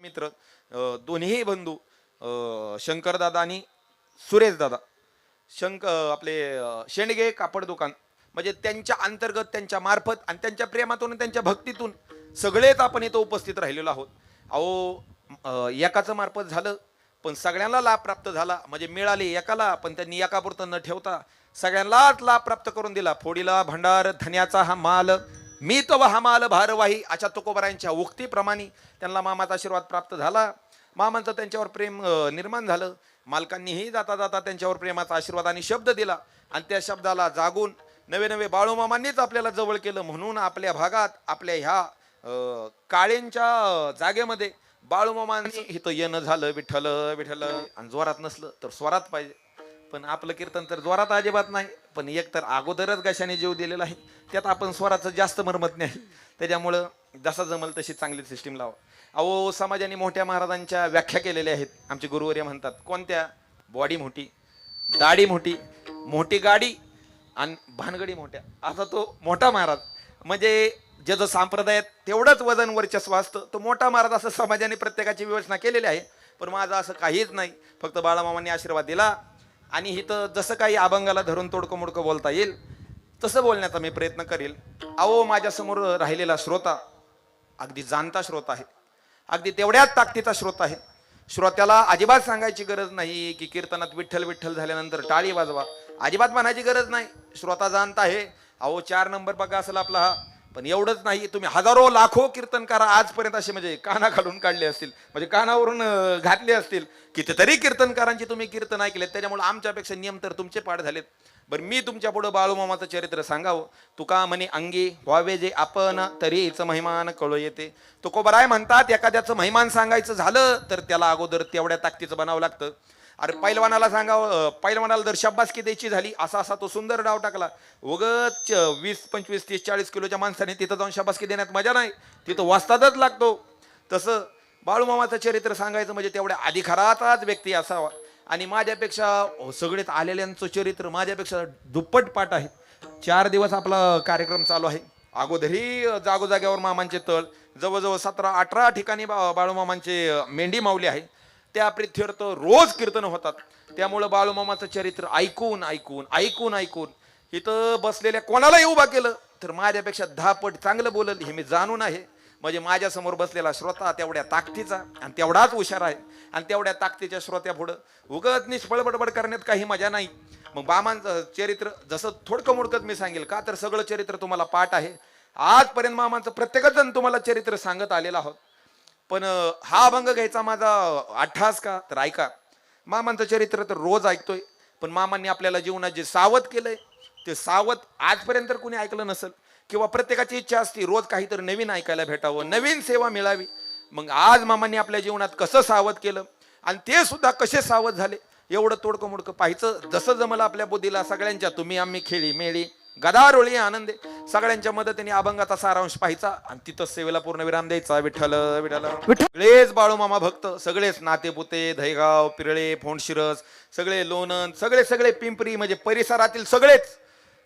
मित्र दोन्ही बंधू शंकरदादा आणि सुरेशदादा आपले शेंडगे कापड दुकान म्हणजे त्यांच्या अंतर्गत त्यांच्या मार्फत आणि त्यांच्या प्रेमातून आणि त्यांच्या भक्तीतून सगळेच आपण इथं उपस्थित राहिलेलो आहोत. अहो एकाचं मार्फत झालं पण सगळ्यांना लाभ प्राप्त झाला म्हणजे मिळाले एकाला पण त्यांनी एकापुरतं न ठेवता सगळ्यांनाच लाभ प्राप्त करून दिला. फोडीला भंडार धन्याचा हा माल मी तव हा माल भारवाही अशा तुकोबरायांच्या उक्तीप्रमाणे त्यांना मामाचा आशीर्वाद प्राप्त झाला. मामांचं त्यांच्यावर प्रेम निर्माण झालं. मालकांनीही जाता जाता त्यांच्यावर प्रेमाचा आशीर्वाद आणि शब्द दिला आणि त्या शब्दाला जागून नवे नवे बाळूमामांनीच आपल्याला जवळ केलं. म्हणून आपल्या भागात आपल्या ह्या काळेंच्या जागेमध्ये बाळूमामांनी इथं येणं झालं. विठ्ठल विठ्ठल आणि जोरात नसलं तर स्वरात पाहिजे. पण आपलं कीर्तन तर जोरात अजिबात नाही, पण एक तर अगोदरच गशाने जीव दिलेला आहे, त्यात आपण स्वराचं जास्त मरमत नाही. त्याच्यामुळं जसा जमल तशी चांगली सिस्टीम लावा. अहो समाजाने मोठ्या महाराजांच्या व्याख्या केलेल्या आहेत. आमचे गुरुवर्य म्हणतात कोणत्या? बॉडी मोठी, दाढी मोठी, मोठी गाडी आणि भानगडी मोठ्या. असा तो मोठा महाराज म्हणजे ज्याचं संप्रदायात तेवढंच वजन वर्चस्व असतं तो मोठा महाराज असं समाजाने प्रत्येकाची विवेचना केलेली आहे. पण माझं असं काहीच नाही. फक्त बाळामामांनी आशीर्वाद दिला आणि इथं जसं काही अभंगाला धरून तोडकं मोडकं बोलता येईल तसं बोलण्याचा मी प्रयत्न करेल. अहो माझ्यासमोर राहिलेला श्रोता अगदी जाणता श्रोता आहे, अगदी तेवढ्याच ताकदीचा श्रोता आहे. श्रोत्याला अजिबात सांगायची गरज नाही की कीर्तनात विठ्ठल विठ्ठल झाल्यानंतर टाळी वाजवा, अजिबात म्हणायची गरज नाही. श्रोता जाणता आहे. अहो 4 नंबर बघा असेल आपला हा, पण एवढंच नाही, तुम्ही हजारो लाखो कीर्तनकार आजपर्यंत असे म्हणजे काना खालून काढले असतील, म्हणजे कानावरून घातले असतील. कितीतरी कीर्तनकारांची तुम्ही कीर्तन ऐकलेत, त्याच्यामुळे आमच्यापेक्षा नियम तर तुमचे पाठ झालेत. बरं मी तुमच्या पुढे बाळूमामाचं चरित्र सांगावं. तुका म्हणे अंगी व्हावे जे आपण तरीच महिमान कळू येते. तुकोबराय म्हणतात एखाद्याचं महिमान सांगायचं झालं तर त्याला अगोदर तेवढ्या ताकदीचं बनावं लागतं. अरे पैलवानाला सांगावं, पैलवानाला जर शाबासकी द्यायची झाली असा असा तो सुंदर डाव टाकला, उगच 20 25 30 40 किलोच्या माणसाने तिथं जाऊन शाबासकी देण्यात मजा नाही, तिथं वाजतातच लागतो. तसं बाळूमामाचं चरित्र सांगायचं म्हणजे तेवढ्या अधिकाराचाच व्यक्ती असावा. आणि माझ्यापेक्षा सगळेच आलेल्यांचं चरित्र माझ्यापेक्षा दुप्पट पाठ आहे. 4 दिवस आपला कार्यक्रम चालू आहे. अगोदरही जागोजाग्यावर मामांचे तळ जवळजवळ 17-18 ठिकाणी बाळूमामांचे मेंढी माऊली आहे. त्या पृथ्वीवर तर रोज कीर्तन होतात. त्यामुळं बाळूमामाचं चरित्र ऐकून ऐकून ऐकून ऐकून इथं बसलेल्या कोणालाही उभा केलं तर माझ्यापेक्षा 10 पट चांगलं बोलल हे मी जाणून आहे. म्हणजे माझ्यासमोर बसलेला श्रोता तेवढ्या ताकदीचा आणि तेवढाच हुशार आहे. आणि तेवढ्या ताकदीच्या श्रोत्या पुढं उगत निष्फळ बडबड करण्यात काही मजा नाही. मग मामांचं चरित्र जसं थोडकं मोडकत मी सांगेल का तर सगळं चरित्र तुम्हाला पाठ आहे. आजपर्यंत मामांचं प्रत्येकच जण तुम्हाला चरित्र सांगत आलेलं आहोत. पण हा अभंग घ्यायचा माझा अठ्ठास का तर ऐका. मामांचं चरित्र तर रोज ऐकतोय, पण मामांनी आपल्याला जीवनात जे सावध केलंय ते सावध आजपर्यंत तर कुणी ऐकलं नसेल. किंवा प्रत्येकाची इच्छा असते रोज काहीतरी नवीन ऐकायला भेटावं, नवीन सेवा मिळावी. मग आज मामांनी आपल्या जीवनात कसं सावध केलं आणि ते सुद्धा कसे सावध झाले एवढं तोडकं मोडकं पाहायचं. जसं जमलं आपल्या बुद्धीला सगळ्यांच्या तुम्ही आम्ही खेळी मेळी गदारोळी आनंदे सगळ्यांच्या मदतीने अभंगाचा सारांश पाहायचा आणि तिथं सेवेला पूर्ण विराम द्यायचा. विठ्ठल विठ्ठल. सगळेच बाळूमामा भक्त, सगळेच नातेपुते, धैगाव, पिरळे, फोंडशिरस, सगळे लोणंद, सगळे सगळे पिंपरी म्हणजे परिसरातील सगळेच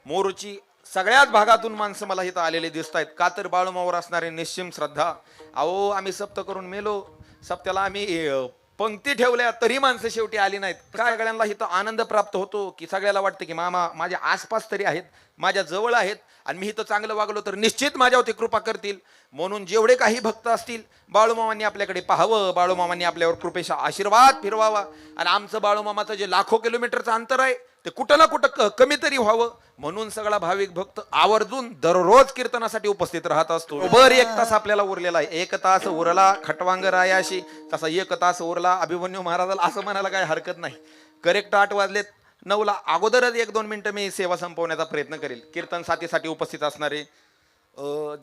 मोरूची सगळ्याच भागातून माणसं मला इथं आलेले दिसत आहेत. का तर बाळूमावर असणारे निश्चिम श्रद्धा. अहो आम्ही सप्त करून मेलो, सप्त्याला आम्ही पंक्ती ठेवल्या तरी माणसं शेवटी आली नाहीत. काय सगळ्यांना इथं आनंद प्राप्त होतो की सगळ्याला वाटतं की मामा माझ्या आसपास तरी आहेत, माझ्या जवळ आहेत आणि मी इथं चांगलं वागलो तर निश्चित माझ्यावरती कृपा करतील. म्हणून जेवढे काही भक्त असतील बाळूमामांनी आपल्याकडे पाहावं, बाळूमामांनी आपल्यावर कृपेचा आशीर्वाद फिरवावा. आणि आमचं बाळूमामाचं जे लाखो किलोमीटरचं अंतर आहे ते कुठं ना कुठं कमी तरी व्हावं म्हणून सगळा भाविक भक्त आवर्जून दररोज कीर्तनासाठी उपस्थित राहत असतो. बरं 1 तास आपल्याला उरलेला आहे. 1 तास उरला खटवांग रायाशी, तसा 1 तास उरला अभिमन्यू महाराजाला असं म्हणायला काही हरकत नाही. करेक्ट 8 वाजलेत. 9ला अगोदरच 1-2 मिनिटं मी सेवा संपवण्याचा प्रयत्न करेल. कीर्तन साथीसाठी उपस्थित असणारे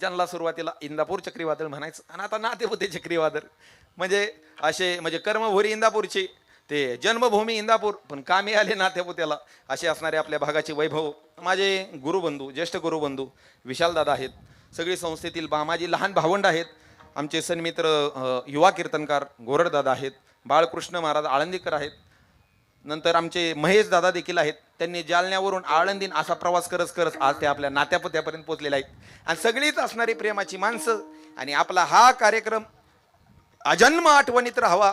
ज्यांना सुरुवातीला इंदापूर चक्रीवादळ म्हणायचं आणि आता नातेपुते चक्रीवादळ म्हणजे असे म्हणजे कर्मभोरी इंदापूरची ते जन्मभूमी इंदापूर पण कामी आले नातेपुत्याला असे असणारे आपल्या भागाचे वैभव माझे गुरुबंधू ज्येष्ठ गुरुबंधू विशालदादा आहेत. सगळी संस्थेतील माझी लहान भावंड आहेत. आमचे सन्मित्र युवा कीर्तनकार गोरडदादा आहेत. बाळकृष्ण महाराज आळंदीकर आहेत. नंतर आमचे महेश दादा देखील आहेत. त्यांनी जालन्यावरून आळंदीन असा प्रवास करत करत आज ते आपल्या नात्यापुत्यापर्यंत पोहोचलेले आहेत. आणि सगळीच असणारी प्रेमाची माणसं. आणि आपला हा कार्यक्रम अजन्म आठवणीत राहावा.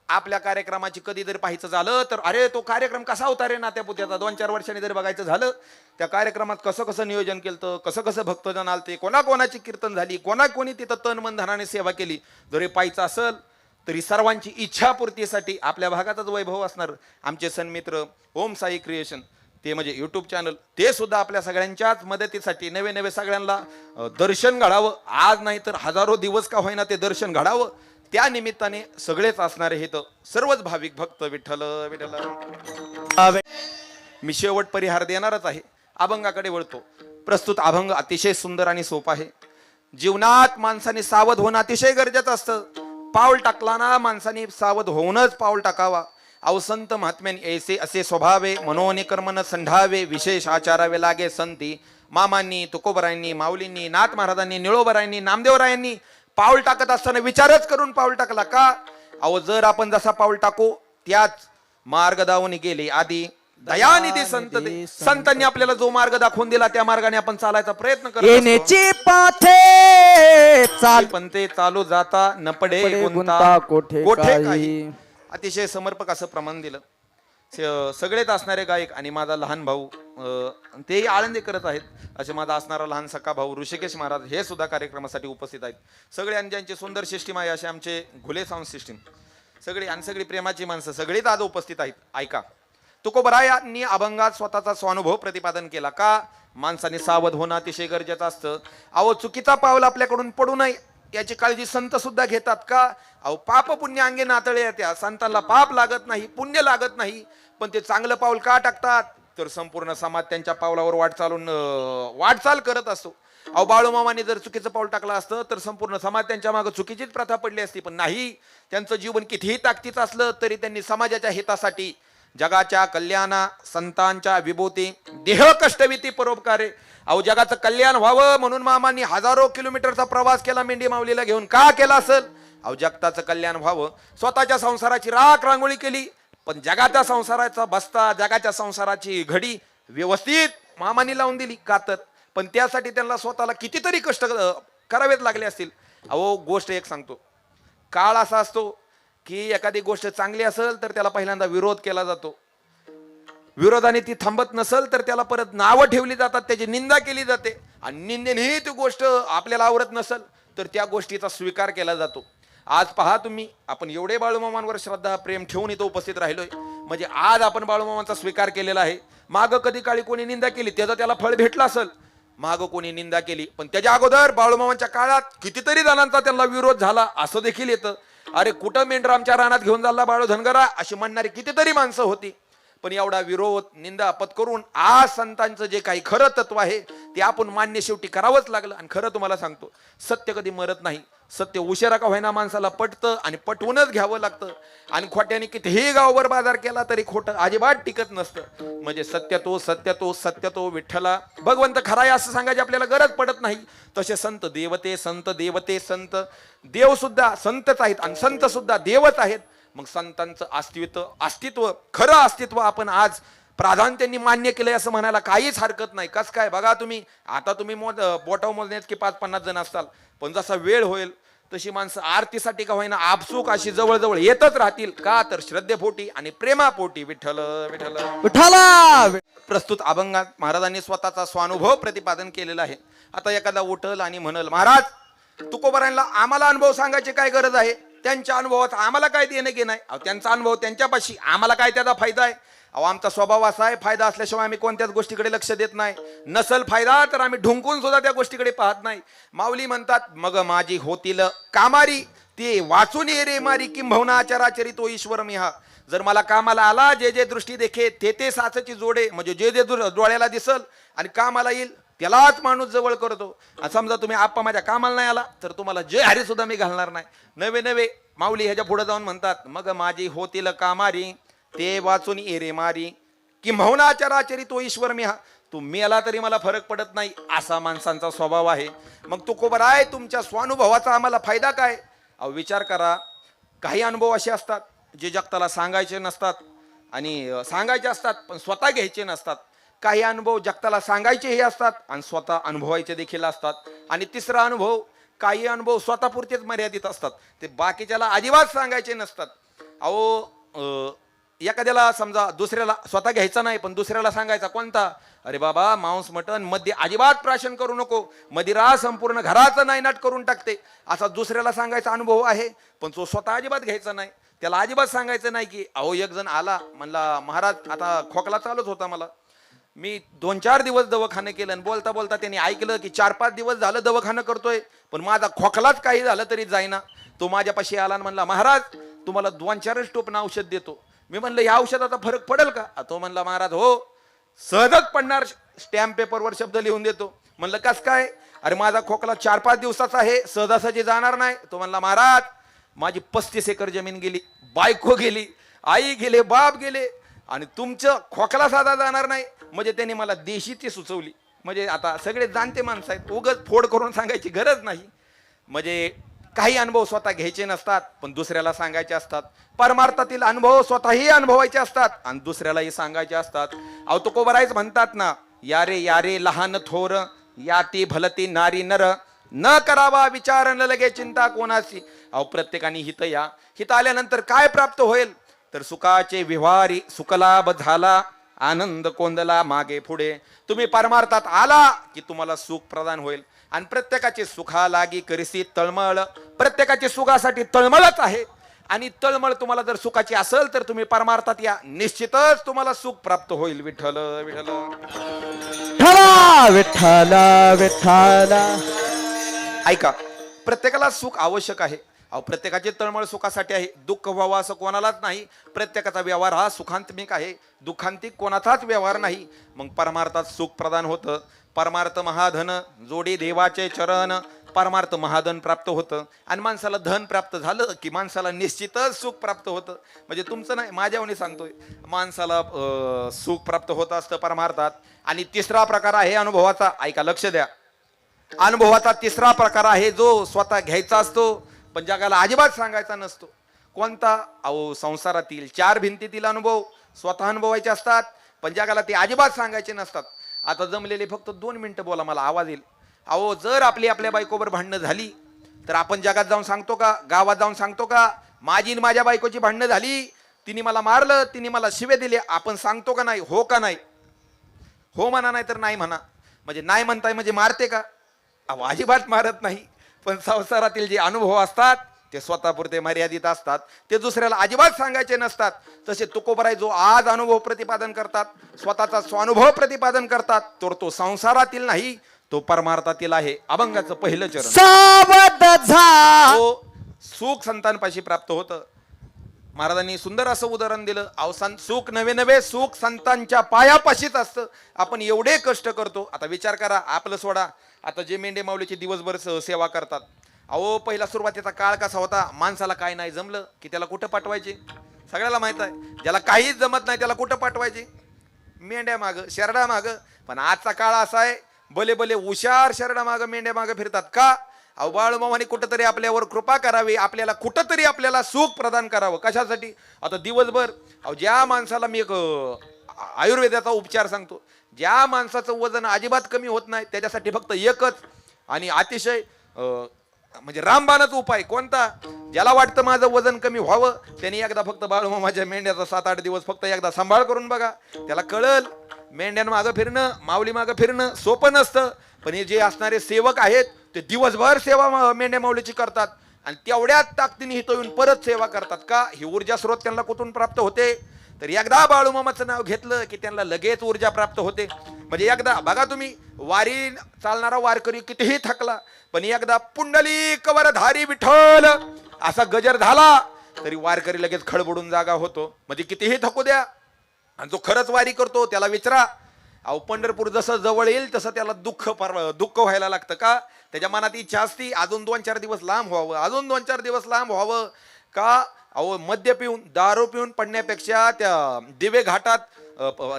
आपल्या कार्यक्रमाची कधी जर पाहायचं झालं तर अरे तो कार्यक्रम कसा होता रे नात्या पुत्याचा, 2-4 वर्षांनी जर बघायचं झालं त्या कार्यक्रमात कसं कसं नियोजन केलं, कसं कसं भक्तजन आलते, कोणाकोणाची कीर्तन झाली, कोणी तिथं तन मन धनाने सेवा केली. जरी पाहायचं असेल तरी सर्वांची इच्छापूर्तीसाठी आपल्या भागातच वैभव असणार आमचे सन्मित्र ओम साई क्रिएशन, ते म्हणजे यूट्यूब चॅनल, ते सुद्धा आपल्या सगळ्यांच्याच मदतीसाठी नवे नवे सगळ्यांना दर्शन घडावं. आज नाही तर हजारो दिवस का होईना ते दर्शन घडावं. त्या निमित्ताने सगळेच असणारे हे तर सर्वच भाविक भक्त विठ्ठल विठ्ठल. मी शेवट परिहार देणारच आहे. अभंगाकडे वळतो. प्रस्तुत अभंग अतिशय सुंदर आणि सोपा आहे. जीवनात माणसाने सावध होणं अतिशय गरजेचं असतं. पाऊल टाकला ना माणसाने सावध होऊनच पाऊल टाकावा. अवसंत महात्म्याने ऐसे असे स्वभावे मनोनी कर्मन संढावे विशेष आचारावे लागे संती. मामांनी तुकोबरायांनी माऊलींनी नाथ महाराजांनी निळोबरायांनी नामदेवरायांनी पाऊल टाकत असताना विचारच करून पाऊल टाकला का. अहो जर आपण जसा पाऊल टाकू त्याच मार्ग दावून गेले आधी दयानिधी संत संतांनी आपल्याला जो मार्ग दाखवून दिला त्या मार्गाने आपण चालायचा प्रयत्न करतो. पण ते चालू जाता न पडे गुंता कोठे काही. अतिशय समर्पक असं प्रमाण दिलं. सगळेच असणारे गायक आणि माझा लहान भाऊ तेही आळंदी करत आहेत असे माझा असणारा लहान सखा भाऊ ऋषिकेश महाराज हे सुद्धा कार्यक्रमासाठी उपस्थित आहेत. सगळे ज्यांची सुंदर सिस्टीम आहे असे आमचे घुले साऊंड सिस्टीम सगळे आणि सगळी प्रेमाची माणसं सगळीच आज उपस्थित आहेत. ऐका, तुकोबरायांनी अभंगात स्वतःचा स्वानुभव प्रतिपादन केला का माणसाने सावध होणं अतिशय गरजेचं असतं. अहो चुकीचा पाऊल आपल्याकडून पडू नये याची काळजी संत सुद्धा घेतात का. अहो पाप पुण्य अंगे नातळे येत्या. संतांना पाप लागत नाही पुण्य लागत नाही पण ते चांगलं पाऊल का टाकतात तर संपूर्ण समाज त्यांच्या पावलावर वाटचाल करत असतो. अहो बाळूमामाने जर चुकीचं पाऊल टाकलं असतं तर संपूर्ण समाज त्यांच्या मागे चुकीचीच प्रथा पडली असती. पण नाही, त्यांचं जीवन कितीही ताकदीचं असलं तरी त्यांनी समाजाच्या हितासाठी जगाच्या कल्याणा संतांच्या विभूती देह कष्टविती परोपकारे. अहो जगाचं कल्याण व्हावं म्हणून मामांनी हजारो किलोमीटरचा प्रवास केला मेंढी माऊलीला घेऊन. का केला असेल. अहो जगताचं कल्याण व्हावं. स्वतःच्या संसाराची राख रांगोळी केली पण जगाच्या संसाराचा बस्ता जगाच्या संसाराची घडी व्यवस्थित मामांनी लावून दिली का तर. पण त्यासाठी त्यांना स्वतःला कितीतरी कष्ट करावेच लागले असतील. अहो गोष्ट एक सांगतो, काळ असा असतो की एखादी गोष्ट चांगली असेल तर त्याला पहिल्यांदा विरोध केला जातो. विरोधाने ती थांबत नसेल तर त्याला परत नावं ठेवली जातात, त्याची निंदा केली जाते आणि निंदेनेही ती गोष्ट आपल्याला आवडत नसेल तर त्या गोष्टीचा स्वीकार केला जातो. आज पहा तुम्ही, आपण एवढे बाळूमामांवर श्रद्धा प्रेम ठेवून इथं उपस्थित राहिलोय म्हणजे आज आपण बाळूमामांचा स्वीकार केलेला आहे. मागं कधी काळी कोणी निंदा केली त्याचा त्याला फळ भेटलं असेल. मागं कोणी निंदा केली पण त्याच्या अगोदर बाळूमामांच्या काळात कितीतरी जणांचा त्यांना विरोध झाला असं देखील येतं. अरे कुठं मेंढरा आमच्या रानात घेऊन झाला बाळू धनगरा अशी म्हणणारी कितीतरी माणसं होती. पण एवढा विरोध निंदा पत्करून आज संतांचं जे काही खरं तत्व आहे ते आपण मान्य शेवटी करावंच लागलं. आणि खरं तुम्हाला सांगतो, सत्य कधी मरत नाही. सत्य उशिरा का होईना माणसाला पटतं आणि पटवूनच घ्यावं लागतं. आणि खोट्याने कितीही गावभर बाजार केला तरी खोटं अजिबात टिकत नसतं. म्हणजे सत्य तो विठ्ठला भगवंत खरा आहे असं सांगायची आपल्याला गरज पडत नाही. तसे संत देवते संत देव सुद्धा संतच आहेत आणि संत सुद्धा देवच आहेत. मग संतांचं अस्तित्व खरं अस्तित्व आपण आज प्राधान्याने मान्य केलंय असं म्हणायला काहीच हरकत नाही. कस काय बघा तुम्ही, आता तुम्ही बोटावर मोजण्यात की 5-50 जण असताल पण जसा वेळ होईल तशी माणसं आरतीसाठी का होईना आपसूक अशी जवळ येतच राहतील. का तर श्रद्धेपोटी आणि प्रेमापोटी. विठ्ठल विठ्ठल विठ्ठला. प्रस्तुत अभंगात महाराजांनी स्वतःचा स्वानुभव प्रतिपादन केलेला आहे. आता एखादा उठल आणि म्हणल महाराज तुकोबरायांना आम्हाला अनुभव सांगायची काय गरज आहे, त्यांच्या अनुभवाचा आम्हाला काय देणं घेणं नाही. त्यांचा अनुभव त्यांच्यापाशी, आम्हाला काय त्याचा फायदा आहे. अहो आमचा स्वभाव असा आहे, फायदा असल्याशिवाय आम्ही कोणत्याच गोष्टीकडे लक्ष देत नाही. नसल फायदा तर आम्ही ढुंकून सुद्धा त्या गोष्टीकडे पाहत नाही. माऊली म्हणतात मग माझी होतील कामारी ते वाचून ये रे मारी किंभवना आचाराचरी तो ईश्वर मी हा. जर मला कामाला आला जे जे दृष्टी देखे ते साचची जोडे. म्हणजे जे जे डोळ्याला दिसल आणि कामाला येईल त्यालाच माणूस जवळ करतो. समजा तुम्ही आप्पा माझ्या कामाला नाही आला तर तुम्हाला जय हरी सुद्धा मी घालणार नाही. नवे माऊली ह्याच्या पुढे जाऊन म्हणतात मग माझी होतील कामारी ते वाचून ये रे मारी किंभवना चराचरी तो ईश्वर मी हा. तू मेला तरी मला फरक पडत नाही असा माणसांचा स्वभाव आहे. मग तुकोबराय तुमच्या स्वानुभवाचा आम्हाला फायदा काय. अहो विचार करा, काही अनुभव असे असतात जे जगताला सांगायचे नसतात आणि सांगायचे असतात पण स्वतः घ्यायचे नसतात. काही अनुभव जगताला सांगायचेही असतात आणि स्वतः अनुभवायचे देखील असतात. आणि तिसरा अनुभव काही अनुभव स्वतःपुरतेच मर्यादित असतात, ते बाकीच्याला अजिबात सांगायचे नसतात. अहो एखाद्याला समजा दुसऱ्याला स्वतः घ्यायचा नाही पण दुसऱ्याला सांगायचा कोणता, अरे बाबा मांस मटण मद्य अजिबात प्राशन करू नको, मदिरा संपूर्ण घराचं नायनाट करून टाकते, असा दुसऱ्याला सांगायचा अनुभव आहे. पण तो स्वतः अजिबात घ्यायचा नाही, त्याला अजिबात सांगायचं नाही की अहो एक जण आला म्हणला महाराज आता खोकला चालूच होता मला, मी 2-4 दिवस दवाखानं केलं आणि बोलता बोलता त्यांनी ऐकलं की 4-5 दिवस झालं दवाखानं करतोय पण माझा खोकलाच काही झालं तरी जाईना. तो माझ्यापाशी आला आणि म्हणला महाराज तुम्हाला 2-4 टोपण औषध देतो. मी म्हणलं या औषधाचा फरक पडेल का? तो म्हणला महाराज हो सहजच पडणार, स्टॅम्प पेपरवर शब्द लिहून देतो. म्हणलं कस काय? अरे माझा खोकला 4-5 दिवसाचा आहे, सहजासहजी जाणार नाही. तो म्हणला महाराज माझी 35 एकर जमीन गेली, बायको गेली, आई गेले, बाप गेले आणि तुमचं खोकला साधा जाणार नाही. म्हणजे त्यांनी मला देशी ती सुचवली. म्हणजे आता सगळे जाणते माणसं आहेत, उगाच फोड करून सांगायची गरज नाही. म्हणजे काही अनुभव स्वतः घ्यायचे नसतात पण दुसऱ्याला सांगायचे असतात. परमार्थातील अनुभव स्वतःही अनुभवायचे असतात आणि दुसऱ्यालाही सांगायचे असतात. अहो तुकोबरायच म्हणतात ना, यारे यारे लहान थोर याती भलती नारी नर, न करावा विचार न लगे चिंता कोणाची. अहो प्रत्येकाने हित या, हित आल्यानंतर काय प्राप्त होईल तर सुखाचे विहारी सुखलाभ झाला, आनंद कोंदला मागे पुढे. तुम्ही परमार्थात आला की तुम्हाला सुख प्रदान होईल आणि प्रत्येकाची सुखा लागी करिसी तळमळ. प्रत्येकाची सुखासाठी तळमळच आहे आणि तळमळ तुम्हाला जर सुखाची असेल तर तुम्ही परमार्थात या, निश्चितच तुम्हाला सुख प्राप्त होईल. विठ्ठल विठ्ठल विठ्ठल विठ्ठल. ऐका, प्रत्येकाला सुख आवश्यक आहे. अहो प्रत्येकाची तळमळ सुखासाठी आहे. दुःख व्हावं असं कोणालाच नाही. प्रत्येकाचा व्यवहार हा सुखांतमिक आहे, दुःखांतिक कोणाचाच व्यवहार नाही. मग परमार्थात सुख प्रदान होतं. परमार्थ महाधन जोडी देवाचे चरण. परमार्थ महाधन प्राप्त होतं आणि माणसाला धन प्राप्त झालं की माणसाला निश्चितच सुख प्राप्त होतं. म्हणजे तुमचं नाही माझ्यावणी सांगतोय, माणसाला सुख प्राप्त होत असतं परमार्थात. आणि तिसरा प्रकार आहे अनुभवाचा. ऐका लक्ष द्या, अनुभवाचा तिसरा प्रकार आहे जो स्वतः घ्यायचा असतो पण जगाला अजिबात सांगायचा नसतो. कोणता? अहो संसारातील 4 भिंतीतील अनुभव स्वतः अनुभवायचे असतात पण जगाला ते अजिबात सांगायचे नसतात. आता जमलेले फक्त 2 मिनिटं बोला, मला आवाज येईल. अहो जर आपल्या बायकोवर भांडणं झाली तर आपण जगात जाऊन सांगतो का, गावात जाऊन सांगतो का माझी आणि माझ्या बायकोची भांडणं झाली, तिने मला मारलं, तिने मला शिवे दिले, आपण सांगतो का नाही? हो का नाही? हो म्हणा, नाही तर नाही म्हणा. म्हणजे नाही म्हणताय म्हणजे मारते का? अहो अजिबात मारत नाही. पण संसारातील जे अनुभव असतात ते स्वतःपुरते मर्यादित असतात, ते दुसऱ्याला अजिबात सांगायचे नसतात. तसे तुकोबराय जो आज अनुभव प्रतिपादन करतात, स्वतःचा स्वानुभव प्रतिपादन करतात, तर तो संसारातील नाही, तो परमार्थातील आहे. अभंगाचं पहिलं चरण. सावध झा. तो सुख संतांपाशी प्राप्त होतं. महाराजांनी सुंदर असं उदाहरण दिलं. अवसान सुख नवे नवे सुख संतांच्या पायापाशीच असतं. आपण एवढे कष्ट करतो. आता विचार करा, आपलं सोडा, आता जे मेंढे माऊलीची दिवसभर सेवा करतात, अहो पहिला सुरुवातीचा काळ कसा होता, माणसाला काय नाही जमलं की त्याला कुठं पाठवायचे सगळ्याला माहित आहे. ज्याला काहीच जमत नाही त्याला कुठं पाठवायचे? मेंढ्या मागं, शेरडा मागं. पण आजचा काळ असा आहे, भले भले हुशार शेरडा मागं मेंढ्या मागं फिरतात. का? अहो बाळूमामाने कुठंतरी आपल्यावर कृपा करावी, आपल्याला कुठंतरी आपल्याला सुख प्रदान करावं. कशासाठी? आता दिवसभर अहो ज्या माणसाला मी एक आयुर्वेदाचा उपचार सांगतो, ज्या माणसाचं वजन अजिबात कमी होत नाही त्याच्यासाठी फक्त एकच आणि अतिशय म्हणजे रामबाणच उपाय. कोणता? ज्याला वाटतं माझं वजन कमी व्हावं त्यांनी एकदा फक्त बाळूमामाच्या मेंढ्याचा 7-8 दिवस फक्त एकदा सांभाळ करून बघा, त्याला कळल. मेंढ्यां मागं फिरणं, माऊली मागं फिरणं सोपं नसतं. पण हे जे असणारे सेवक आहेत ते दिवसभर सेवा मेंढ्या माऊलीची करतात आणि तेवढ्याच ताकदीने इथं येऊन परत सेवा करतात. का? ही ऊर्जा स्रोत त्यांना कुठून प्राप्त होते? तर एकदा बाळूमामाचं नाव घेतलं की त्यांना लगेच ऊर्जा प्राप्त होते. म्हणजे एकदा बघा तुम्ही, वारी चालणारा वारकरी कितीही थकला पण एकदा पुंडलिक वरधारी विठ्ठल असा गजर झाला तरी वारकरी लगेच खडबडून जागा होतो. म्हणजे कितीही थकू द्या. आणि जो खरंच वारी करतो त्याला विचारा, अहो पंढरपूर जसं जवळ येईल तसं त्याला दुःख व्हायला लागतं. का? त्याच्या मनात इच्छा असती अजून 2-4 दिवस लांब व्हावं, अजून 2-4 दिवस लांब व्हावं. का? अहो मद्य पिऊन, दारू पिऊन पडण्यापेक्षा त्या दिवे घाटात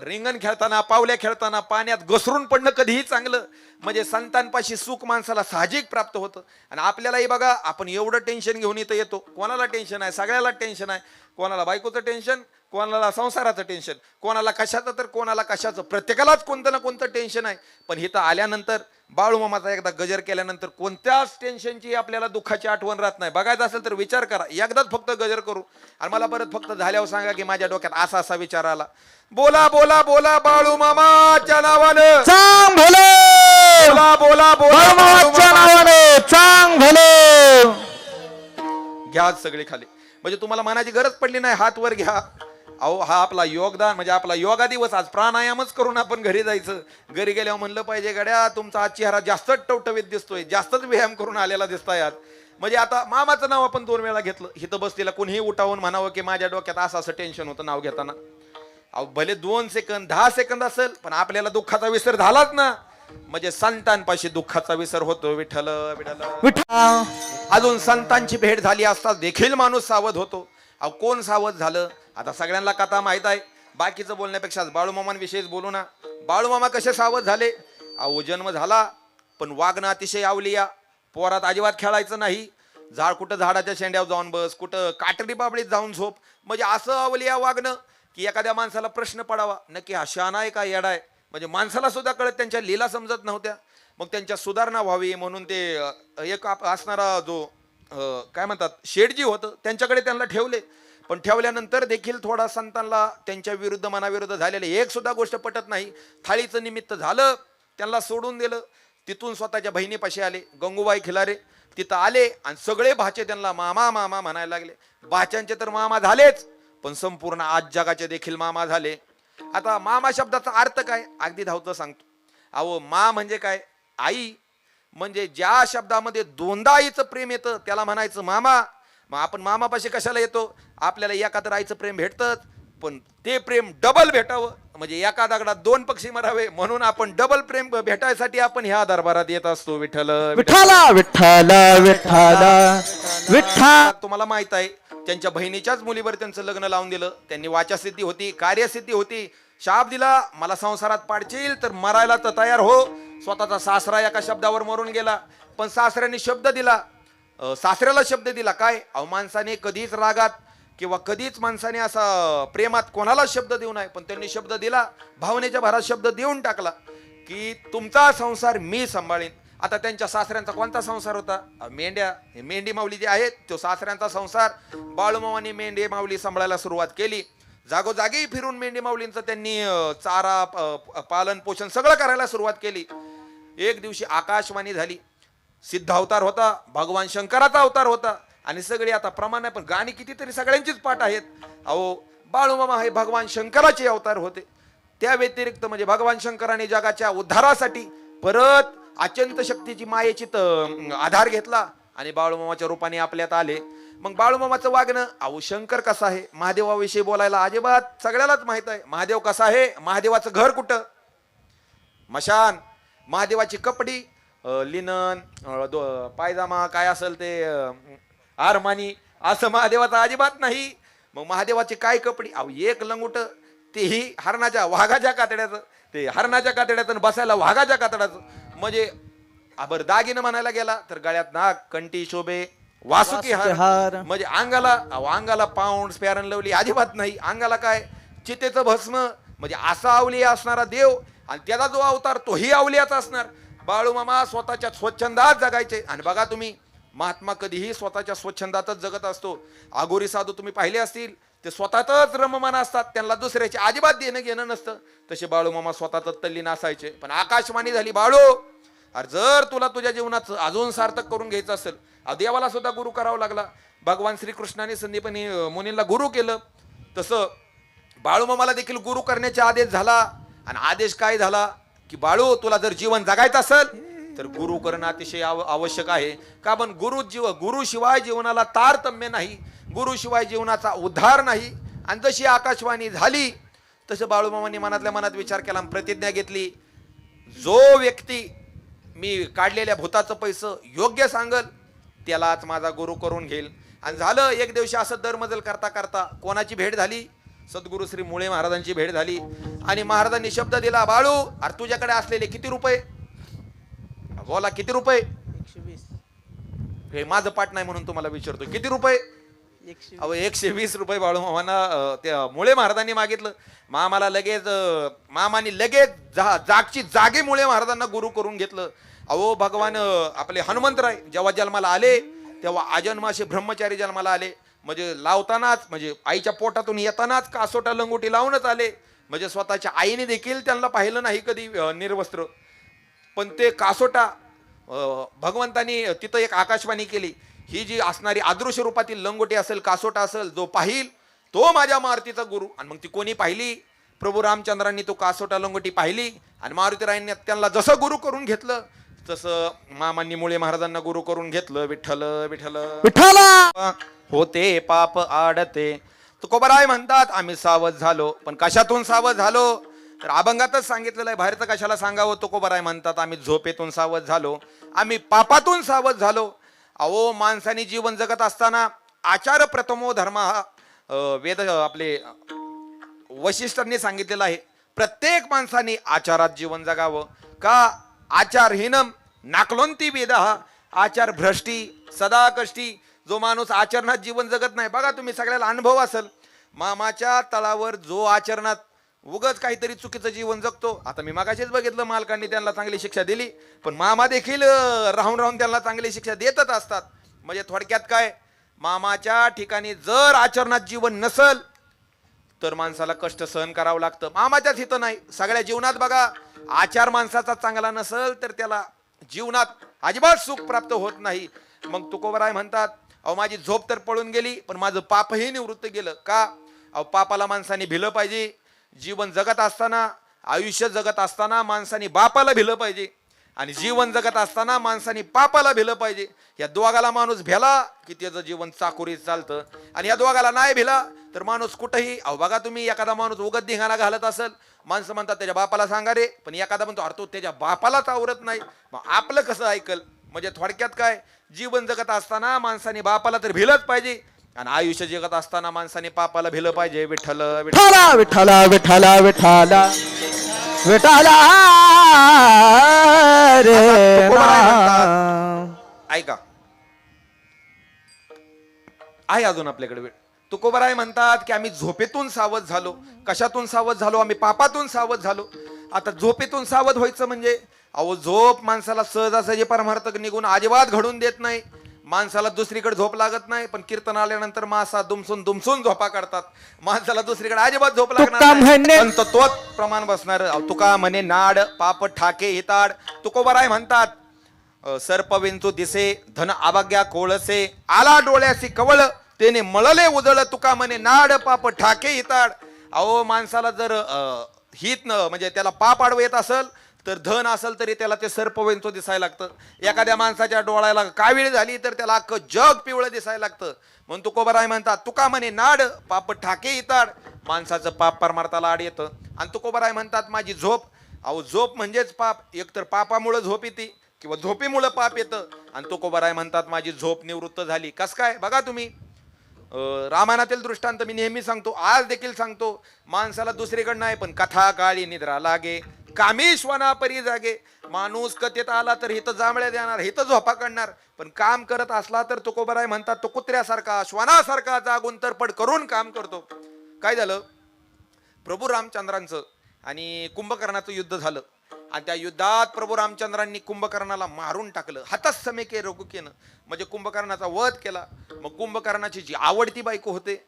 रिंगण खेळताना, पावल्या खेळताना पाण्यात घसरून पडणं कधीही चांगलं. म्हणजे संतांपाशी सुख माणसाला साहजिक प्राप्त होतं. आणि आपल्यालाही बघा, आपण एवढं टेन्शन घेऊन इथं येतो. कोणाला टेन्शन आहे? सगळ्याला टेन्शन आहे. कोणाला बायकोचं टेन्शन, कोणाला संसाराचं टेन्शन, कोणाला कशाचं तर कोणाला कशाचं, प्रत्येकालाच कोणतं ना कोणतं टेन्शन आहे. पण इथं आल्यानंतर बाळूमामाचा एकदा गजर केल्यानंतर कोणत्याच टेन्शनची आपल्याला दुःखाची आठवण राहत नाही. बघायचं असेल तर विचार करा, एकदाच फक्त गजर करू आणि मला परत फक्त झाल्यावर सांगा की माझ्या डोक्यात असा असा विचार आला. बोला बोला बोला बाळूमामाच्या नावानं, चांग भले बोला बोला बोला बाळूमामाच्या नावाने, चांग भले. घ्या सगळे खाली. म्हणजे तुम्हाला मनाची गरज पडली नाही, हात वर घ्या. अहो हा आपला योगदान म्हणजे आपला योगा दिवस. आज प्राणायामच करून आपण घरी जायचं. घरी गेल्यावर म्हणलं पाहिजे गड्या तुमचा आज चेहरा जास्तच टवटवीत दिसतोय, जास्तच व्यायाम करून आलेला दिसताय आज. म्हणजे आता मामाचं नाव आपण 2 वेळा घेतलं, इथं बसलेला कुणीही उठावून म्हणावं की माझ्या डोक्यात असं असं टेन्शन होतं नाव घेताना. अहो भले 2 सेकंद 10 सेकंद असेल, पण आपल्याला दुःखाचा विसर झालाच ना. म्हणजे संतांपाशी दुःखाचा विसर होतो. विठ्ठल विठ्ठल. विठ्ठल. अजून संतांची भेट झाली असता देखील माणूस सावध होतो. अहो कोण सावध झालं? आता सगळ्यांना कथा माहित आहे. बाकीचं बोलण्यापेक्षा बाळूमामांविषयीच बोलू ना. बाळूमामा कसे सावध झाले? अहो जन्म झाला पण वागणं अतिशय अवलिया. पोरात अजिबात खेळायचं नाही. कुठं झाडाच्या शेंड्यावर जाऊन बस, कुठं काटडी बाबळीत जाऊन झोप. म्हणजे असं अवलिया वागणं की एखाद्या माणसाला प्रश्न पडावा, नक्की हा शहाणा आहे का येडा आहे? म्हणजे माणसाला सुद्धा कळत त्यांच्या लीला समजत नव्हत्या. मग त्यांच्या सुधारणा व्हावी म्हणून ते एक असणारा जो काय म्हणतात शेठजी होतं, त्यांच्याकडे त्यांना ठेवले. पण ठेवल्यानंतर देखील थोडा संतांना त्यांच्या विरुद्ध मनाविरुद्ध झालेले एक सुद्धा गोष्ट पटत नाही. थाळीचं निमित्त झालं, त्यांना सोडून दिलं. तिथून स्वतःच्या बहिणीपाशी आले, गंगूबाई खिलारे. तिथं आले आणि सगळे भाचे त्यांना मामा मामा म्हणायला लागले. भाच्यांचे तर मामा झालेच, पण संपूर्ण आज जगाचे देखील मामा झाले. आता मामा शब्दाचा अर्थ काय? अगदी धावतं सांगतो. अहो मा म्हणजे काय? आई. म्हणजे ज्या शब्दामध्ये 2दा आईचं प्रेम येतं त्याला म्हणायचं मामा. मग आपण मामापाशी कशाला येतो? आपल्याला एका तर आईचं प्रेम भेटतं, पण ते प्रेम डबल भेटावं. म्हणजे एका दगडात 2 पक्षी मरावे म्हणून आपण डबल प्रेम भेटायसाठी आपण ह्या दरबारात येत असतो. विठ्ठल विठ्ठल विठ्ठल विठ्ठल विठ्ठल. तुम्हाला माहित आहे त्यांच्या बहिणीच्याच मुलीवर त्यांचं लग्न लावून दिलं. त्यांनी वाचासिद्धी होती, कार्यसिद्धी होती. शाप दिला, मला संसारात पाडशील तर मरायला तर तयार हो. स्वतःचा सासरा एका शब्दावर मरून गेला, पण सासऱ्याने शब्द दिला, सासऱ्याला शब्द दिला काय? अहो माणसाने कधीच रागात किंवा कधीच माणसाने असा प्रेमात कोणाला शब्द देऊ नये, पण त्यांनी शब्द दिला, भावनेच्या भरात शब्द देऊन टाकला की तुमचा संसार मी सांभाळीन. आता त्यांच्या सासऱ्यांचा कोणता संसार होता? मेंढ्या. मेंढी माऊली जे आहेत तो सासऱ्यांचा संसार. बाळूमामाने मेंढी माऊली सांभाळायला सुरुवात केली. जागोजागी फिरून मेंढी माऊलींचं त्यांनी चारा पालन पोषण सगळं करायला सुरुवात केली. एक दिवशी आकाशवाणी झाली. सिद्ध अवतार होता, भगवान शंकराचा अवतार होता. आणि सगळी आता प्रमाण आहे, पण गाणी कितीतरी सगळ्यांचीच पाठ आहेत. अहो बाळूमामा हे भगवान शंकराचे अवतार होते. त्या व्यतिरिक्त म्हणजे भगवान शंकराने जगाच्या उद्धारासाठी परत अत्यंत शक्तीची मायेची आधार घेतला आणि बाळूमामाच्या रूपाने आपल्यात आले. मग बाळूमामाचं वागणं, अहो शंकर कसा आहे? महादेवाविषयी बोलायला अजिबात सगळ्यालाच माहित आहे. महादेव कसा आहे? महादेवाचं घर कुठं? मशान. महादेवाची कपडी, लिनन, पायजामा काय असेल ते आरमानी, असं महादेवाचं अजिबात नाही. मग महादेवाची काय कपडी? अहो एक लंगुट, तेही हरणाच्या वाघाच्या कातड्याचं, ते हरणाच्या कातड्याचं बसायला वाघाच्या कातड्याचं. म्हणजे आबर दागिनं म्हणायला गेला तर गळ्यात नाग, कंठी शोभे, वासुकी हार. म्हणजे अंगाला पाऊंड स्पॅरन लवली अजिबात नाही. अंगाला काय? चितेचं भस्म. म्हणजे असा अवलिया असणारा देव आणि त्याचा जो अवतार तोही अवलियाचा असणार. बाळूमामा स्वतःच्या स्वच्छंदात जगायचे. आणि बघा तुम्ही, महात्मा कधीही स्वतःच्या स्वच्छंदातच जगत असतो. अघोरी साधू तुम्ही पाहिले असतील, ते स्वतःतच रममान असतात, त्यांना दुसऱ्याचे अजिबात देणं घेणं नसतं. तसे बाळूमामा स्वतःतच तल्लीन असायचे. पण आकाशवाणी झाली, बाळू अरे जर तुला तुझ्या जीवनाचं अजून सार्थक करून घ्यायचं असेल, देवाला सुद्धा गुरु करावा लागला. भगवान श्रीकृष्णाने संदीपनी मुनींना गुरु केलं, तसं बाळूमामाला देखील गुरु करण्याचा आदेश झाला. आणि आदेश काय झाला की बाळू तुला जर जीवन जगायचं असेल तर गुरु करणं अतिशय आवश्यक आहे. का? पण गुरु शिवाय जीवनाला तारतम्य नाही, गुरु शिवाय जीवनाचा उद्धार नाही. आणि जशी आकाशवाणी झाली तसं बाळूमामांनी मनातल्या मनात विचार केला, प्रतिज्ञा घेतली, जो व्यक्ती मी काढलेल्या भूताचं पैसं योग्य सांगल त्यालाच माझा गुरु करून घेईल. आणि झालं. एक दिवशी असं दरमजल करता करता कोणाची भेट झाली? सद्गुरु श्री मुळे महाराजांची भेट झाली. आणि महाराजांनी शब्द दिला, बाळू अरे तुझ्याकडे असलेले किती रुपये? बोला किती रुपये? 120. हे माझं पाठ नाही म्हणून तुम्हाला विचारतो, किती रुपये? 120 रुपये बाळूमामांना त्या मुळे महाराजांनी मागितलं. मामाला लगेच मामानी लगेच जागची जागी मुळे महाराजांना गुरु करून घेतलं. अहो भगवान आपले हनुमंतराय जेव्हा जन्माला आले तेव्हा आजन्माशी ब्रह्मचारी जन्माला आले. म्हणजे लावतानाच म्हणजे आईच्या पोटातून येतानाच कासोटा लंगोटी लावूनच आले. म्हणजे स्वतःच्या आईने देखील त्यांना पाहिलं नाही कधी निर्वस्त्र. पण ते कासोटा भगवंतानी तिथं एक आकाशवाणी केली, ही जी असणारी अदृश्य रूपातील लंगोटी असेल, कासोटा असेल, जो पाहिल तो माझ्या मारुतीचा गुरु. आणि मग ती कोणी पाहिली? प्रभू रामचंद्रांनी तो कासोटा लंगोटी पाहिली आणि मारुतीरायांनी त्यांना जसं गुरु करून घेतलं तसं मामांनी मुळे महाराजांना गुरु करून घेतलं. विठ्ठल विठ्ठल विठ्ठला होते पाप आडते. तुकोबाराय म्हणतात आम्ही सावध झालो. पण कशातून सावध झालो? तर अभंगातच सांगितलेलं आहे, बाहेरचं कशाला सांगावं. तुकोबाराय म्हणतात आम्ही झोपेतून सावध झालो, आम्ही पापातून सावध झालो. अहो माणसाने जीवन जगत असताना आचार प्रथमो धर्म हा वेद आपले वशिष्ठांनी सांगितलेलं आहे. प्रत्येक माणसाने आचारात जीवन जगावं. का? आचारहीनम नाकलोंती वेद हा आचार भ्रष्टी सदा कष्टी. जो माणूस आचरणात जीवन जगत नाही, बघा तुम्ही सगळ्याला अनुभव असेल, मामाच्या तळावर जो आचरणात उगच काहीतरी चुकीचं जीवन जगतो. आता मी मागाशीच बघितलं, मालकांनी त्यांना चांगली शिक्षा दिली, पण मामा देखील राहून राहून त्यांना चांगली शिक्षा देतच असतात. म्हणजे थोडक्यात काय, मामाच्या ठिकाणी जर आचरणात जीवन नसल तर माणसाला कष्ट सहन करावं लागतं. मामाच्याच हितं नाही, सगळ्या जीवनात बघा, आचार माणसाचा चांगला नसल तर त्याला जीवनात अजिबात सुख प्राप्त होत नाही. मग तुकोबाराय म्हणतात अहो माझी झोप तर पळून गेली, पण माझं पापही निवृत्त गेलं. का? अहो पापाला माणसाने भिलं पाहिजे. जीवन जगत असताना, आयुष्य जगत असताना माणसाने बापाला भिलं पाहिजे आणि जीवन जगत असताना माणसाने पापाला भिलं पाहिजे. या दोघाला माणूस भेला की त्याचं जीवन चाकोरीत चालतं, आणि या दोघाला नाही भिला तर माणूस कुठंही. अहो बघा तुम्ही, एखादा माणूस उगत धिंगाणा घालत असेल, माणसं म्हणतात त्याच्या बापाला सांगा रे, पण एखादा म्हणतो अरे तो त्याच्या बापालाच आवरत नाही, मग आपलं कसं ऐकल? म्हणजे थोडक्यात काय, जीवन जगत असताना माणसाने बापाला तर भिलंच पाहिजे आणि आयुष्य जगत असताना माणसाने पापाला भिलं पाहिजे. विठ्ठल विठ्ठला विठ्ठला विठ्ठला विठ्ठला विठ्ठला रे नाम. ऐका, आहे अजून आपल्याकडे वेळ. तुकोबाराय म्हणतात की आम्ही झोपेतून सावध झालो. कशातून सावध झालो? आम्ही पापातून सावध झालो. आता झोपेतून सावध व्हायचं म्हणजे, अहो झोप माणसाला सहजासहजी परमार्थ निघून अजिबात घडून देत नाही. माणसाला दुसरीकडे झोप लागत नाही, पण कीर्तन आल्यानंतर मासा दुमसून दुमसून झोपा काढतात. माणसाला दुसरीकडे अजिबात झोप लागणार नाही, पण तोच प्रमाण बसणार. तुका म्हणे नाड पाप ठाके हिताड. तुकोबाराय म्हणतात सर्प विंचू दिसे धन आभाग्या कोळसे, आला डोळ्यासी कवळ तेने मळले उजळ. तुका म्हणे नाड पाप ठाके हिताड. अहो माणसाला जर हित म्हणजे त्याला पाप आडवं येत असेल तर धन असेल तरी त्याला ते सर्प विंचू दिसायला लागतं. एखाद्या माणसाच्या डोळ्याला कावीळ झाली तर त्याला अख्खं जग पिवळं दिसायला लागतं. म्हणून तुकोबाराय म्हणतात तुका म्हणे नाड पाप ठाके हिताड. माणसाचं पाप परमार्थाला आड येतं. आणि तुकोबाराय म्हणतात माझी झोप. अहो झोप म्हणजेच पाप. एकतर पापामुळे झोप येते किंवा झोपेमुळे पाप येतं. आणि तुकोबाराय म्हणतात माझी झोप निवृत्त झाली. कस काय? बघा तुम्ही, रामायणातील दृष्टांत मी नेहमी सांगतो, आज देखील सांगतो. माणसाला दुसरीकडे नाही, पण कथा काळी निद्रा लागे कामेश्वना परी जागे. माणूस कथेत आला तर हिथं जांभळ्या देणार, हिथं झोपा काढणार, पण काम करत असला तर तुकोबाराय म्हणतात तो कुत्र्यासारखा श्वानासारखा जागून तरपड करून काम करतो. काय झालं? प्रभू रामचंद्रांचं आणि कुंभकर्णाचं युद्ध झालं आणि त्या युद्धात प्रभू रामचंद्रांनी कुंभकर्णाला मारून टाकलं. हातच समेके रघुकेनं, म्हणजे कुंभकर्णाचा वध केला. मग कुंभकर्णाची जी आवडती बायको होते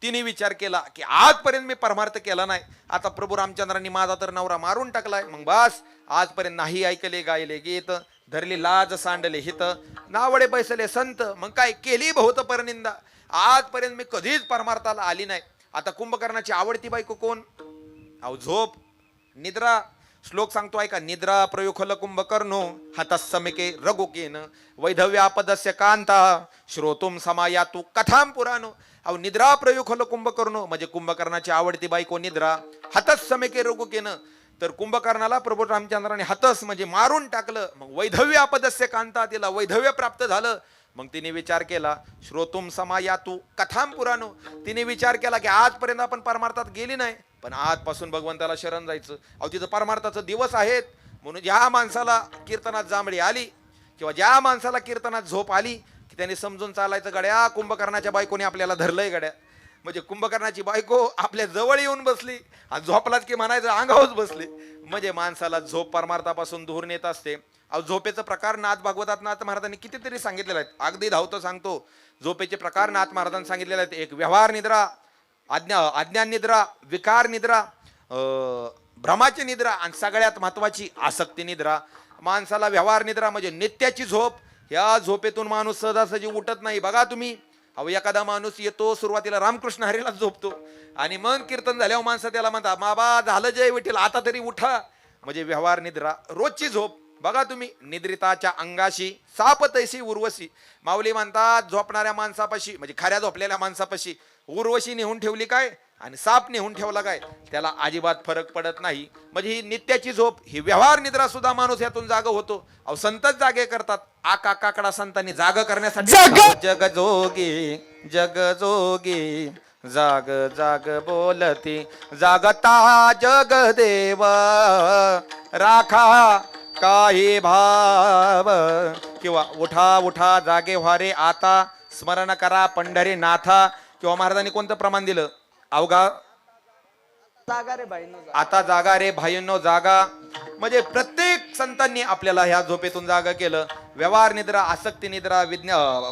तिने विचार केला की आजपर्यंत मी परमार्थ केला नाही, आता प्रभू रामचंद्रांनी माझा तर नवरा मारून टाकलाय, मग बस आजपर्यंत नाही ऐकले गायले गीत, धरली लाज सांडले हित, नावडे बैसले संत. मग काय केली बहुत परनिंदा, आजपर्यंत मी कधीच परमार्थाला आली नाही. आता कुंभकर्णाची आवडती बायको कोण? अहो झोप, निद्रा. श्लोक सांगतो ऐका, निद्रा प्रयुखल कुंभकर्णो हतस्समिके रघुकेन वैधव्यापदस्य कांता श्रोतुम समायातु कथाम पुराणो. अहो निद्रा प्रयुखल कुंभकर्णो म्हणजे कुंभकर्णाची आवडती बायको निद्रा. हतस्समिके रघुकेन, तर कुंभकर्णाला प्रभू रामचंद्राने हतस म्हणजे मारून टाकलं. मग वैधव्यापदस्य कांता, तिला वैधव्य प्राप्त झालं. मग तिने विचार केला श्रोतुम समायातु कथाम पुराणो, तिने विचार केला की आजपर्यंत आपण परमार्थात गेली नाही, पण आजपासून भगवंताला शरण जायचं. अहो तिथं परमार्थाचं दिवस आहेत. म्हणून ज्या माणसाला कीर्तनात जांभळी आली किंवा ज्या माणसाला कीर्तनात झोप आली की त्याने समजून चालायचं, गड्या कुंभकर्णाच्या बायकोने आपल्याला धरलंय गड्या. म्हणजे कुंभकर्णाची बायको आपल्या जवळ येऊन बसली आणि झोपलाच की म्हणायचं अंगावच बसले. म्हणजे माणसाला झोप परमार्थापासून दूर नेत असते. अहो झोपेचा प्रकार नाथ भागवतात नाथ महाराजांनी कितीतरी सांगितलेले आहेत. अगदी धावतो सांगतो. झोपेचे प्रकार नाथ महाराजांनी सांगितलेले आहेत. एक व्यवहार निद्रा, अज्ञान निद्रा, विकार निद्रा, भ्रमाची निद्रा आणि सगळ्यात महत्वाची आसक्ती निद्रा. माणसाला व्यवहार निद्रा म्हणजे नित्याची झोप. या झोपेतून माणूस सहजासहजी उठत नाही. बघा तुम्ही, अहो एखादा माणूस येतो सुरुवातीला रामकृष्ण हरीला झोपतो आणि मग कीर्तन झाल्यावर माणसं त्याला म्हणतात बाबा झालं जय विठ्ठल आता तरी उठा. म्हणजे व्यवहार निद्रा, रोजची झोप. बघा तुम्ही, निद्रिताच्या अंगाशी साप तैसी उर्वशी. माऊली म्हणतात झोपणाऱ्या माणसापाशी म्हणजे खऱ्या झोपलेल्या माणसापाशी उर्वशी नेहून ठेवली काय आणि साप नेहून ठेवला काय, त्याला अजिबात फरक पडत नाही. म्हणजे ही नित्याची झोप, ही व्यवहार निद्रा सुद्धा माणूस यातून जाग होतो. अहो संतच जागे करतात. आका काकडा संतांनी जाग करण्यासाठी जग जोगी जग जोगी जाग जाग बोलती जागता जग देव राखा काही भाव. किंवा उठा उठा जागे व्हारे आता स्मरण करा पंढरी नाथा. किंवा महाराजांनी कोणतं प्रमाण दिलं, अवघा आता जागा रे भाईंनो जागा. म्हणजे प्रत्येक संतांनी आपल्याला ह्या झोपेतून जागा केलं. व्यवहार निद्रा, आसक्ती निद्रा,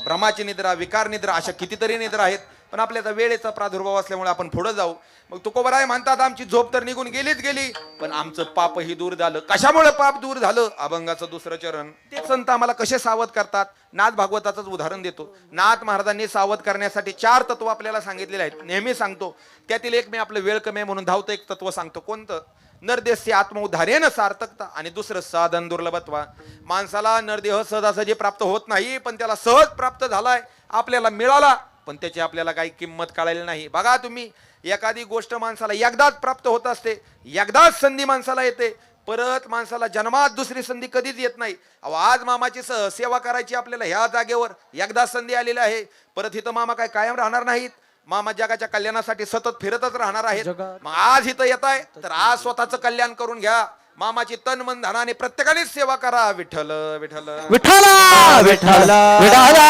भ्रमाची निद्रा, विकार निद्रा, अशा कितीतरी निद्रा आहेत. पण आपल्याचा वेळेचा प्रादुर्भाव असल्यामुळे आपण पुढे जाऊ. मग तुकोबराय म्हणतात आमची झोप तर निघून गेलीच गेली पण आमचं पापही दूर झालं. कशामुळे पाप दूर झालं, अभंगाचं दुसरं चरण. ते संत आम्हाला कसे सावध करतात, नाथ भागवताचंच उदाहरण देतो. नाथ महाराजांनी सावध करण्यासाठी 4 तत्व आपल्याला सांगितलेले आहेत. नेहमी सांगतो त्यातील एक मी आपलं वेळ कमी म्हणून धावतं एक तत्व सांगतो. कोणतं, नरदेहस्य आत्मउद्धारेन सार्थकता आणि दुसरं साधन दुर्लभत्वा. माणसाला नरदेह सहजासहजी प्राप्त होत नाही पण त्याला सहज प्राप्त झालाय, आपल्याला मिळाला पण त्याची आपल्याला काही किंमत कळायला नाही. बघा तुम्ही, एखादी गोष्ट माणसाला एकदाच प्राप्त होत असते, एकदाच संधी माणसाला येते, परत माणसाला जन्मात दुसरी संधी कधीच येत नाही. अहो आज मामाची सेवा करायची आपल्याला ह्या जागेवर एकदा संधी आलेली आहे. परत इथं मामा काय कायम राहणार नाहीत. मामा जगाच्या कल्याणासाठी सतत फिरतच राहणार आहेत. मग आज इथं येत आहे तर आज स्वतःचं कल्याण करून घ्या. मामाची तन मन धनाने प्रत्येकानेच सेवा करा. विठ्ठल विठ्ठल विठ्ठला विठ्ठला विठ्ठला.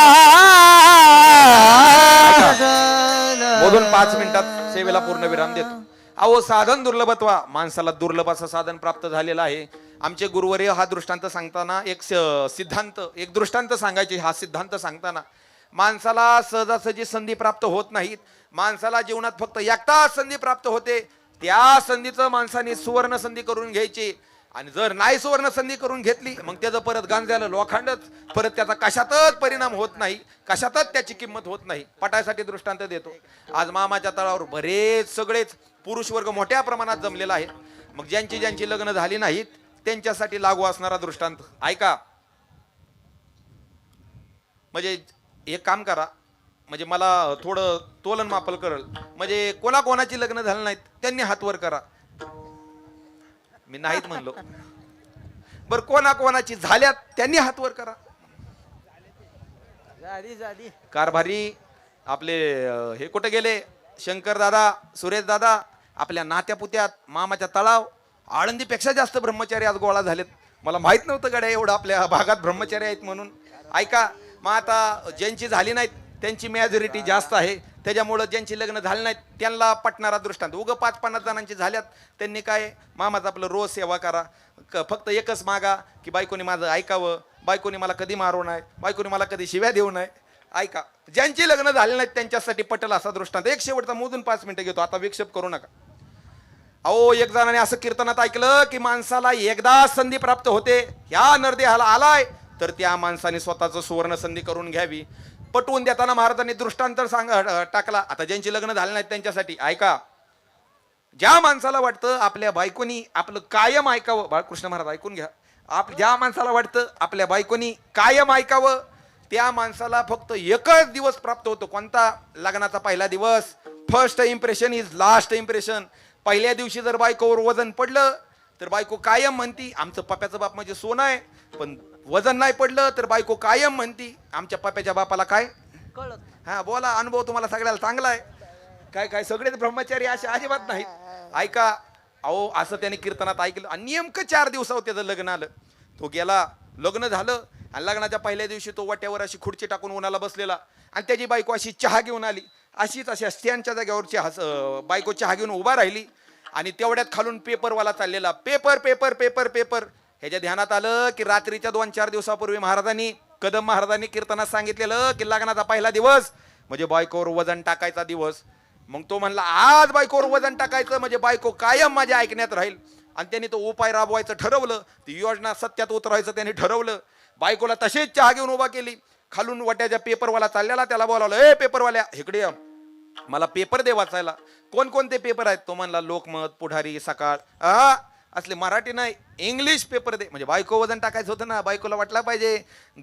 बोलून 5 मिनिटात सेवेला पूर्ण विराम देतो. अहो साधन दुर्लभत्वा, माणसाला दुर्लभ असं साधन प्राप्त झालेलं आहे. आमचे गुरुवर्य हा दृष्टांत सांगताना एक सिद्धांत, एक दृष्टांत सांगायचे. हा सिद्धांत सांगताना माणसाला सहजासहजी संधी प्राप्त होत नाहीत. माणसाला जीवनात फक्त एकदा संधी प्राप्त होते. त्या संधीचं माणसाने सुवर्ण संधी करून घ्यायची. आणि जर नाही सुवर्ण संधी करून घेतली मग त्याचं परत गांजालं लोखंडच. परत त्याचा कशातच परिणाम होत नाही, कशातच त्याची किंमत होत नाही. पटायसाठी दृष्टांत देतो. आज मामाच्या तळावर बरेच सगळेच पुरुष वर्ग मोठ्या प्रमाणात जमलेला आहे. मग ज्यांची ज्यांची लग्न झाली नाहीत त्यांच्यासाठी लागू असणारा दृष्टांत ऐका. म्हणजे एक काम करा, म्हणजे मला थोडं तोलन मापल करल. म्हणजे कोणाकोणाची लग्न झाली नाहीत त्यांनी हात वर करा. मी नाहीत म्हणलो, बर कोणाकोणाची झाल्यात त्यांनी हात वर करा. कारभारी आपले हे कुठे गेले, शंकर दादा, सुरेश दादा, आपल्या नात्या पुत्यात मामाच्या तळाव आळंदीपेक्षा जास्त ब्रह्मचारी आज गोळा झालेत. मला माहित नव्हतं गड्या एवढं आपल्या भागात ब्रह्मचारी आहेत म्हणून. ऐका, मग आता ज्यांची झाली नाहीत त्यांची मेजॉरिटी जास्त आहे. त्याच्यामुळं ज्यांची लग्न झाली नाहीत त्यांना पटणारा दृष्टांत. उगं 5-50 जणांची झाल्यात त्यांनी काय, मामाचं आपलं रोज सेवा करा. फक्त एकच मागा की बायकोनी माझं ऐकावं, बायकोनी मला कधी मारू नये, बायकोनी मला कधी शिव्या देऊ नये. ऐका, ज्यांची लग्न झाली नाहीत त्यांच्यासाठी पटल असा दृष्टांत. एक शेवटचा मोजून 5 मिनिटं घेतो, आता विक्षेप करू नका. अहो एक जणाने असं कीर्तनात ऐकलं की माणसाला एकदा संधी प्राप्त होते. ह्या नरदेहाला आलाय तर त्या माणसाने स्वतःचं सुवर्ण संधी करून घ्यावी. पटवून देताना महाराजांनी दृष्टांत टाकला. आता ज्यांची लग्न झाले नाहीत त्यांच्यासाठी ऐका. ज्या माणसाला वाटतं आपल्या बायकोनी आपलं कायम ऐकावं, बाळकृष्ण महाराज ऐकून घ्या. ज्या माणसाला वाटतं आपल्या बायकोनी कायम ऐकावं त्या माणसाला फक्त एकच दिवस प्राप्त होतो. कोणता, लग्नाचा पहिला दिवस. First impression is last impression. पहिल्या दिवशी जर बायकोवर वजन पडलं तर बायको कायम म्हणती आमचं पप्याचं बाप म्हणजे सोनं आहे. पण वजन नाही पडलं तर बायको कायम म्हणती आमच्या पप्याच्या बापाला काय कळत. हा बोला, अनुभव तुम्हाला सगळ्याला चांगला आहे. काय काय सगळेच ब्रह्मचारी असे अजिबात नाहीत. ऐका, अहो असं त्याने कीर्तनात ऐकलं आणि नेमकं 4 दिवसावर त्याचं लग्न आलं. तो गेला, लग्न झालं आणि लग्नाच्या पहिल्या दिवशी तो वाट्यावर अशी खुर्ची टाकून उन्हाला बसलेला आणि त्याची बायको अशी चहा घेऊन आली. अशीच अशा स्टँडच्या जागेवरची बायको चहा घेऊन उभा राहिली आणि तेवढ्यात खालून पेपरवाला चाललेला, पेपर पेपर पेपर पेपर. ह्याच्या ध्यानात आलं की रात्रीच्या 2-4 दिवसापूर्वी कदम महाराजांनी कीर्तनात सांगितलेलं की लग्नाचा पहिला दिवस म्हणजे बायकोवर वजन टाकायचा दिवस. मग तो म्हणला आज बायकोवर वजन टाकायचं म्हणजे बायको कायम माझ्या ऐकण्यात राहील. आणि त्यांनी तो उपाय राबवायचं ठरवलं, ती योजना सत्यात उतरायचं त्यांनी ठरवलं. बायकोला तसेच चहा घेऊन उभा केली. खालून वाट्याच्या पेपरवाला चाललेला, त्याला बोलावलं, ए पेपरवाल्या इकडे ये, मला पेपर दे वाचायला. कोणकोणते पेपर आहेत? तो म्हणला लोकमत, पुढारी, सकाळ. असले मराठी नाही, इंग्लिश पेपर दे. म्हणजे बायको वजन टाकायचं होतं ना, बायकोला वाटला पाहिजे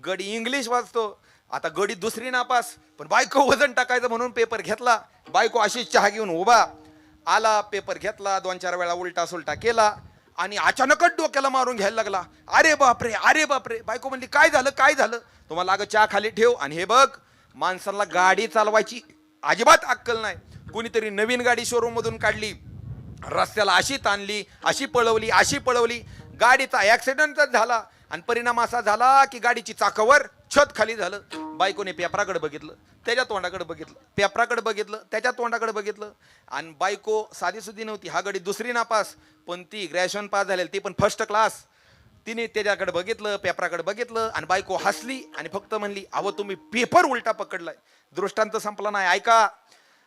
गडी इंग्लिश वाचतो. आता गडी दुसरी नापास, पण बायको वजन टाकायचं म्हणून पेपर घेतला. बायको अशीच चहा घेऊन उभा आला, पेपर घेतला, 2-4 वेळा उलटा सुलटा केला आणि अचानकच डोक्याला मारून घ्यायला लागला. अरे बापरे, अरे बापरे. बायको म्हणली काय झालं, काय झालं? तुम्हाला अगं चहा खाली ठेव. आणि हे बघ, माणसाला गाडी चालवायची अजिबात अक्कल नाही. कुणीतरी नवीन गाडी शोरूम मधून काढली, रस्त्याला अशी ताणली, अशी पळवली, गाडीचा ऍक्सिडेंटच झाला. आणि परिणाम असा झाला की गाडीची चाकावर छत खाली झालं. बायकोने पेपराकडे बघितलं, त्याच्या तोंडाकडे बघितलं, पेपराकडे बघितलं, त्याच्या तोंडाकडे बघितलं. आणि बायको साधी सुधी नव्हती, हा गडी दुसरी नापास, पण ती ग्रॅज्युएशन पास झालेली, ती पण फर्स्ट क्लास. तिने त्याच्याकडे बघितलं, पेपराकडे बघितलं आणि बायको हसली आणि फक्त म्हणली, अहो तुम्ही पेपर उलटा पकडलाय. दृष्टांत संपला नाही, ऐका.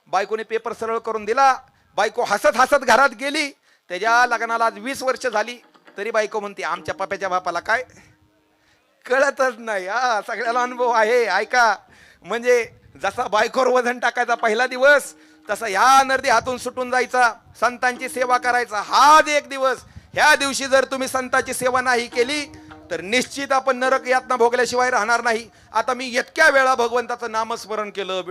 बायकोने पेपर सरळ करून दिला. बायको हसत हसत घरात गेली. त्याच्या लग्नाला आज 20 वर्ष झाली, तरी बायको म्हणते आमच्या पप्याच्या बापाला काय कळतच नाही. हा सगळ्याला अनुभव आहे, ऐका. म्हणजे जसा बायकोवर वजन टाकायचा पहिला दिवस, तसा ह्या नर्दी हातून सुटून जायचा, संतांची सेवा करायचा हाच एक दिवस. ह्या दिवशी जर तुम्ही संतांची सेवा नाही केली तर निश्चित आपण नरक यातना भोगल्याशिवाय राहणार नाही. आता मी इतक्या वेळा भगवंताचं नामस्मरण केलं,